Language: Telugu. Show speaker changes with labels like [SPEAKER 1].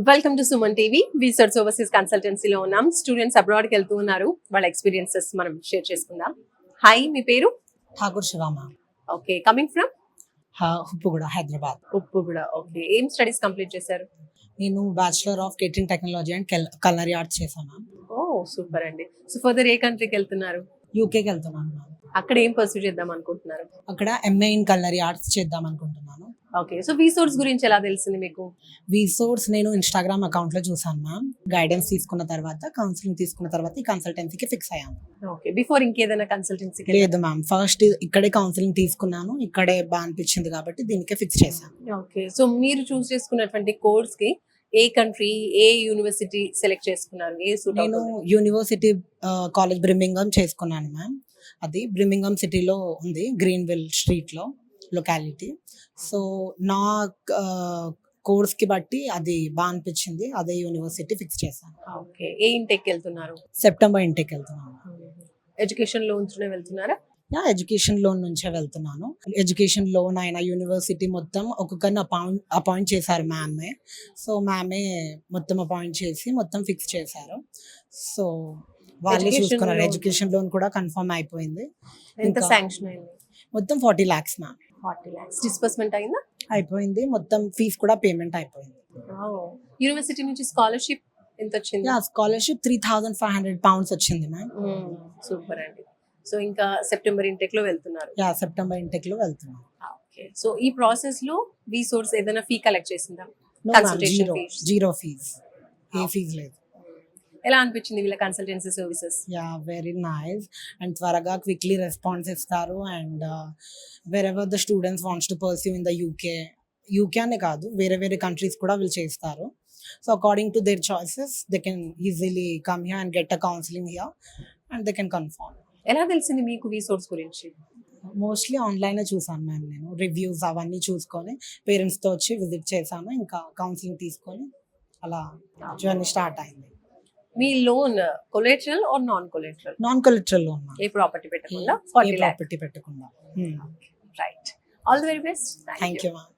[SPEAKER 1] Welcome to Suman TV. Research overseas కన్సల్టెన్సీలో ఉన్నాం. స్టూడెంట్స్ అబ్రాడ్ కి వెళ్తూ ఉన్నారు. వాళ్ళ ఎక్స్పీరియన్సెస్ మనం షేర్ చేసుకుందాం. హాయ్, మీ పేరు?
[SPEAKER 2] Thakur Shivamma.
[SPEAKER 1] Okay, coming from
[SPEAKER 2] Uppuguda, Hyderabad.
[SPEAKER 1] Uppuguda. Okay, ఏం స్టడీస్ కంప్లీట్ చేశారు?
[SPEAKER 2] నేను bachelor of catering technology and culinary arts చేశాను.
[SPEAKER 1] ఓ సూపర్ అండి. సో ఫర్దర్ ఏ కంట్రీకి వెళ్తున్నారు?
[SPEAKER 2] యూకేకి వెళ్తున్నాను మ్యామ్.
[SPEAKER 1] అక్కడ ఏం పర్సూ చేద్దాం అనుకుంటున్నారు?
[SPEAKER 2] అక్కడ ఎంఏ ఇన్ కలనరీ ఆర్ట్స్ చేద్దాం అనుకుంటున్నాను.
[SPEAKER 1] ఓకే, సో వీసోర్స్ గురించి ఎలా తెలిసింది మీకు?
[SPEAKER 2] వీసోర్స్ నేను ఇన్స్టాగ్రామ్ అకౌంట్ లో చూసాను మ్యామ్. గైడెన్స్ తీసుకున్న తర్వాత, కౌన్సిలింగ్ తీసుకున్న తర్వాత ఈ కన్సల్టెన్సీకి ఫిక్స్ అయ్యాను.
[SPEAKER 1] ఓకే, బిఫోర్ ఇంకేదైనా కన్సల్టెన్సీకి?
[SPEAKER 2] లేదు మ్యామ్, ఫస్ట్ ఇక్కడే కౌన్సిలింగ్ తీసుకున్నాను, ఇక్కడే బాగా అనిపించింది కాబట్టి దీనికే ఫిక్స్ చేశాను.
[SPEAKER 1] ఓకే, సో మీరు చూస్ చేసుకున్నటువంటి కోర్స్ కి ఏ కంట్రీ, ఏ యూనివర్సిటీ సెలెక్ట్ చేసుకున్నారు? ఏ సూట్
[SPEAKER 2] నేను యూనివర్సిటీ కాలేజ్ బ్రిమింగం చేసుకున్నాను మ్యామ్. అది బ్రిమింగం సిటీలో ఉంది, గ్రీన్విల్ స్ట్రీట్ లో లొకాలిటీ. సో నా కోర్స్ కి బట్టి అది బాగా అనిపించింది, అదే యూనివర్సిటీ ఫిక్స్ చేశాను.
[SPEAKER 1] ఓకే, ఏ ఇంటెక్ వెళ్తున్నారు?
[SPEAKER 2] సెప్టెంబర్ ఇంటేక్ వెళ్తున్నాను.
[SPEAKER 1] ఎడ్యుకేషన్ లోన్స్ వెళ్తున్నారా?
[SPEAKER 2] ఎడ్యుకేషన్ లోన్ నుంచే వెళ్తున్నాను. ఎడ్యుకేషన్ లోన్ అయిన యూనివర్సిటీ మొత్తం ఒక్కొక్కరిని అపాయింట్ చేశారు మ్యామే. సో మ్యామే మొత్తం అపాయింట్ చేసి మొత్తం ఫిక్స్ చేశారు. సో వాళ్ళే చూసుకున్నారు. ఎడ్యుకేషన్ లోన్ కూడా కన్ఫర్మ్ అయిపోయింది.
[SPEAKER 1] ఎంత శాంక్షన్ అయింది?
[SPEAKER 2] మొత్తం 40 lakhs మ్యామ్.
[SPEAKER 1] 40 lakhs డిస్బర్స్మెంట్ అయిందా?
[SPEAKER 2] అయిపోయింది, మొత్తం ఫీజ్ కూడా పేమెంట్ అయిపోయింది.
[SPEAKER 1] యూనివర్సిటీ నుంచి స్కాలర్షిప్ ఎంత వచ్చింది?
[SPEAKER 2] స్కాలర్షిప్ 3,500 pounds వచ్చింది మ్యామ్.
[SPEAKER 1] సూపర్ అండి. సో ఇంకా సెప్టెంబర్ ఇంటెక్ లో వెళ్తున్నారు?
[SPEAKER 2] సెప్టెంబర్ ఇంటెక్ లో వెళ్తున్నాను.
[SPEAKER 1] ఓకే, సో ఈ ప్రాసెస్ లో వీసోర్స్ ఏదైనా ఫీ కలెక్ట్ చేసిందా?
[SPEAKER 2] జీరో ఫీజ్, ఏ ఫీజ్ లేదు.
[SPEAKER 1] ఎలా అనిపించింది వీళ్ళ consultancy services?
[SPEAKER 2] Very nice. And త్వరగా క్విక్లీ రెస్పాన్స్ ఇస్తారు. And wear ever the students wants to pursue in the UK అనే కాదు, వేరే వేరే కంట్రీస్ కూడా వీళ్ళు చేస్తారు. So according to their choices they can easily come here and get a counselling here and they can confirm.
[SPEAKER 1] ఎలా తెలిసింది మీకు వీసోర్స్ గురించి?
[SPEAKER 2] మోస్ట్లీ ఆన్లైన్లో చూసాను మ్యామ్. నేను రివ్యూస్ అవన్నీ చూసుకొని పేరెంట్స్తో వచ్చి విజిట్ చేశాను, ఇంకా కౌన్సిలింగ్ తీసుకొని అలా జర్నీ స్టార్ట్ అయింది.
[SPEAKER 1] మీ loan collateral or non collateral?
[SPEAKER 2] Non collateral loan.
[SPEAKER 1] ఏ ప్రాపర్టీ పెట్టకుండా? 40
[SPEAKER 2] ప్రాపర్టీ పెట్టకుండా.
[SPEAKER 1] Right. All the very best.
[SPEAKER 2] Thank you ma'am.